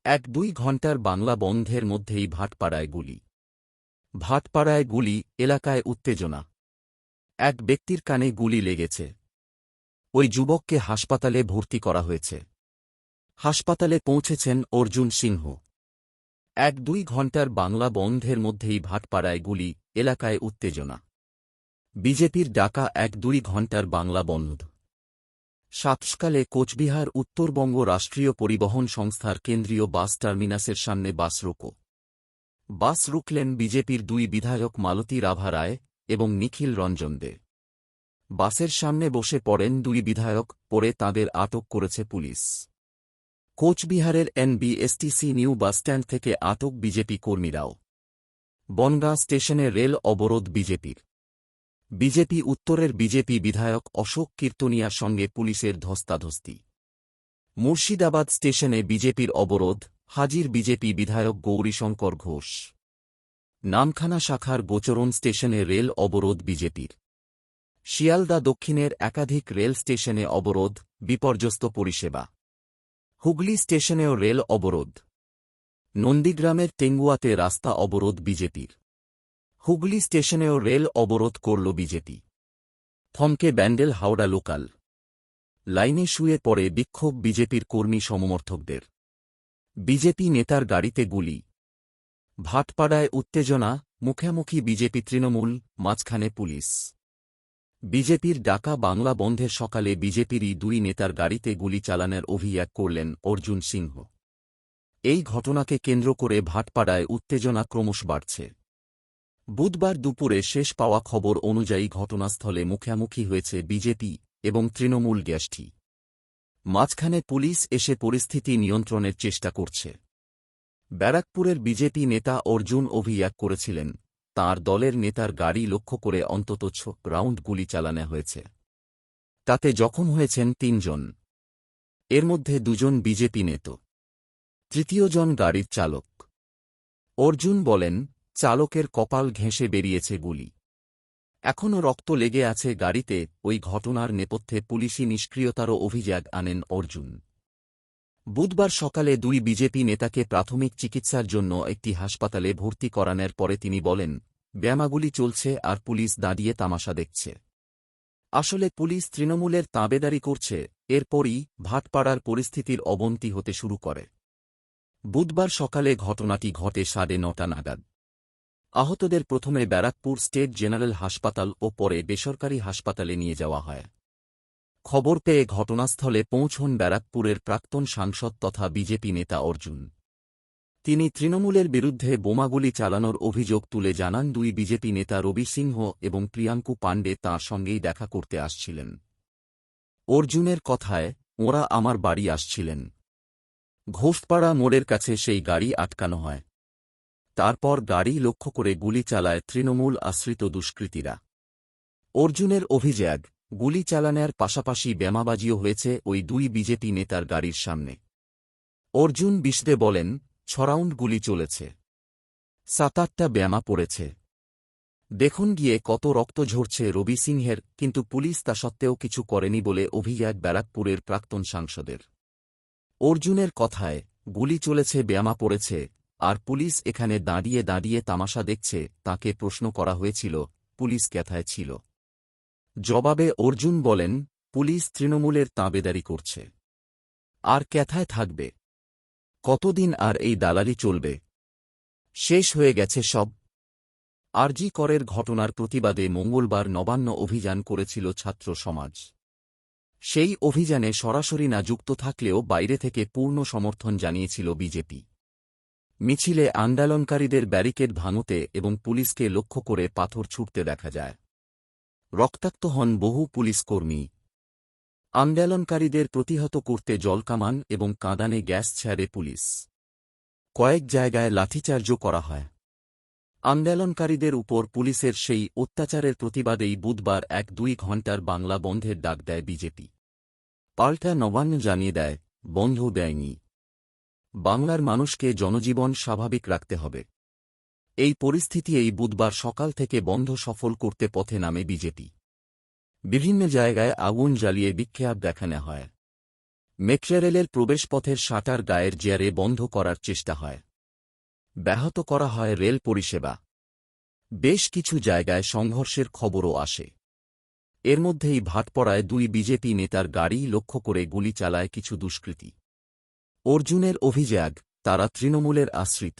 1-2 ঘণ্টার বাংলা বন্ধের মধ্যেই ভাটপাড়ায় গুলি। ভাটপাড়ায় গুলি, এলাকায় উত্তেজনা। এক ব্যক্তির কানে গুলি লেগেছে। ওই যুবককে হাসপাতালে ভর্তি করা হয়েছে। হাসপাতালে পৌঁছেছেন অর্জুন সিংহ। 1-2 ঘণ্টার বাংলা বন্ধের মধ্যেই ভাটপাড়ায় গুলি, এলাকায় উত্তেজনা। বিজেপির ডাকা 1-2 ঘণ্টার বাংলা বন্ধ। সাতসকালে কোচবিহার উত্তরবঙ্গ রাষ্ট্রীয় পরিবহন সংস্থার কেন্দ্রীয় বাস টার্মিনাসের সামনে বাস রোকো। বাস রুখলেন বিজেপির 2 বিধায়ক মালতী রাভা রায় এবং নিখিল রঞ্জন দে। বাসের সামনে বসে পড়েন 2 বিধায়ক, পরে তাঁদের আটক করেছে পুলিশ। কোচবিহারের এনবিএসটিসি নিউ বাসস্ট্যান্ড থেকে আটক বিজেপি কর্মীরাও। বনগাঁ স্টেশনে রেল অবরোধ বিজেপির। বিজেপি উত্তরের বিজেপি বিধায়ক অশোক কীর্তনিয়ার সঙ্গে পুলিশের ধস্তাধস্তি। মুর্শিদাবাদ স্টেশনে বিজেপির অবরোধ, হাজির বিজেপি বিধায়ক গৌরীশঙ্কর ঘোষ। নামখানা শাখার গোচরণ স্টেশনে রেল অবরোধ বিজেপির। শিয়ালদা দক্ষিণের একাধিক রেল স্টেশনে অবরোধ, বিপর্যস্ত পরিষেবা। হুগলি স্টেশনেও রেল অবরোধ। নন্দীগ্রামের টেঙ্গুয়াতে রাস্তা অবরোধ বিজেপির। হুগলি স্টেশনেও রেল অবরোধ করল বিজেপি। থমকে ব্যান্ডেল হাওড়া লোকাল। লাইনে শুয়ে পড়ে বিক্ষোভ বিজেপির কর্মী সমর্থকদের। বিজেপি নেতার গাড়িতে গুলি। ভাটপাড়ায় উত্তেজনা, মুখোমুখি বিজেপি তৃণমূল, মাঝখানে পুলিশ। বিজেপির ডাকা বাংলা বন্ধের সকালে বিজেপিরই 2 নেতার গাড়িতে গুলি চালানোর অভিযোগ করলেন অর্জুন সিংহ। এই ঘটনাকে কেন্দ্র করে ভাটপাড়ায় উত্তেজনা ক্রমশ বাড়ছে। বুধবার দুপুরে শেষ পাওয়া খবর অনুযায়ী ঘটনাস্থলে মুখোমুখি হয়েছে বিজেপি এবং তৃণমূল গোষ্ঠী। মাঝখানে পুলিশ এসে পরিস্থিতি নিয়ন্ত্রণের চেষ্টা করছে। ব্যারাকপুরের বিজেপি নেতা অর্জুন অভিযোগ করেছিলেন, তাঁর দলের নেতার গাড়ি লক্ষ্য করে অন্তত 6 রাউন্ড গুলি চালানো হয়েছে। তাতে জখম হয়েছেন 3 জন। এর মধ্যে 2 জন বিজেপি নেতা। তৃতীয় জন গাড়ির চালক। অর্জুন বলেন, চালকের কপাল ঘেঁষে বেরিয়েছে গুলি। এখনও রক্ত লেগে আছে গাড়িতে। ওই ঘটনার নেপথ্যে পুলিশি নিষ্ক্রিয়তারও অভিযোগ আনেন অর্জুন। বুধবার সকালে 2 বিজেপি নেতাকে প্রাথমিক চিকিৎসার জন্য একটি হাসপাতালে ভর্তি করানোর পরে তিনি বলেন, ব্যামাগুলি চলছে আর পুলিশ দাঁড়িয়ে তামাশা দেখছে। আসলে পুলিশ তৃণমূলের তাবেদারি করছে। এরপরই ভাটপাড়ার পরিস্থিতির অবনতি হতে শুরু করে। বুধবার সকালে ঘটনাটি ঘটে 9:30 নাগাদ। আহতদের প্রথমে ব্যারাকপুর স্টেট জেনারেল হাসপাতাল ও পরে বেসরকারি হাসপাতালে নিয়ে যাওয়া হয়। খবর পেয়ে ঘটনাস্থলে পৌঁছন ব্যারাকপুরের প্রাক্তন সাংসদ তথা বিজেপি নেতা অর্জুন। তিনি তৃণমূলের বিরুদ্ধে বোমাগুলি চালানোর অভিযোগ তুলে জানান, 2 বিজেপি নেতা রবি সিংহ এবং প্রিয়াঙ্কু পাণ্ডে তাঁর সঙ্গেই দেখা করতে আসছিলেন। অর্জুনের কথায়, ওঁরা আমার বাড়ি আসছিলেন। ঘোষপাড়া মোড়ের কাছে সেই গাড়ি আটকানো হয়। তারপর গাড়ি লক্ষ্য করে গুলি চালায় তৃণমূল আশ্রিত দুষ্কৃতীরা। অর্জুনের অভিযোগ, গুলি চালানোর পাশাপাশি বোমাবাজিও হয়েছে ওই 2 বিজেপি নেতার গাড়ির সামনে। অর্জুন বিশদে বলেন, 6 রাউন্ড গুলি চলেছে। 7-8টা বোমা পড়েছে। দেখুন গিয়ে কত রক্ত ঝরছে রবি সিংহের, কিন্তু পুলিশ তা সত্ত্বেও কিছু করেনি বলে অভিযোগ ব্যারাকপুরের প্রাক্তন সাংসদের। অর্জুনের কথায়, গুলি চলেছে, বোমা পড়েছে, আর পুলিশ এখানে দাঁড়িয়ে দাঁড়িয়ে তামাশা দেখছে। তাকে প্রশ্ন করা হয়েছিল, পুলিশ কোথায় ছিল? জবাবে অর্জুন বলেন, পুলিশ তৃণমূলের তাবেদারি করছে। আর কোথায় থাকবে? কতদিন আর এই দালালি চলবে? শেষ হয়ে গেছে সব। আরজি করের ঘটনার প্রতিবাদে মঙ্গলবার নবান্ন অভিযান করেছিল ছাত্র সমাজ। সেই অভিযানে সরাসরি না যুক্ত থাকলেও বাইরে থেকে পূর্ণ সমর্থন জানিয়েছিল বিজেপি। মিছিলে আন্দোলনকারীদের ব্যারিকেড ভাঙতে এবং পুলিশকে লক্ষ্য করে পাথর ছুঁড়তে দেখা যায়। রক্তাক্ত হন বহু পুলিশকর্মী। আন্দোলনকারীদের প্রতিহত করতে জলকামান এবং কাঁদানে গ্যাস ছাড়ে পুলিশ। কয়েক জায়গায় লাঠিচার্জও করা হয়। আন্দোলনকারীদের উপর পুলিশের সেই অত্যাচারের প্রতিবাদেই বুধবার 1-2 ঘণ্টার বাংলা বন্ধের ডাক দেয় বিজেপি। পাল্টা নবান্ন জানিয়ে দেয়, বন্ধ দেয়নি। বাংলার মানুষকে জনজীবন স্বাভাবিক রাখতে হবে। এই পরিস্থিতি এই বুধবার সকাল থেকে বন্ধ সফল করতে পথে নামে বিজেপি। বিভিন্ন জায়গায় আগুন জ্বালিয়ে বিক্ষোভ দেখানো হয়। মেট্রোরেলের প্রবেশপথের শাটার গায়ের জিয়ারে বন্ধ করার চেষ্টা হয়। ব্যাহত করা হয় রেল পরিষেবা। বেশ কিছু জায়গায় সংঘর্ষের খবরও আসে। এর মধ্যেই ভাটপাড়ায় 2 বিজেপি নেতার গাড়ি লক্ষ্য করে গুলি চালায় কিছু দুষ্কৃতী। অর্জুনের অভিযোগ, তারা তৃণমূলের আশ্রিত।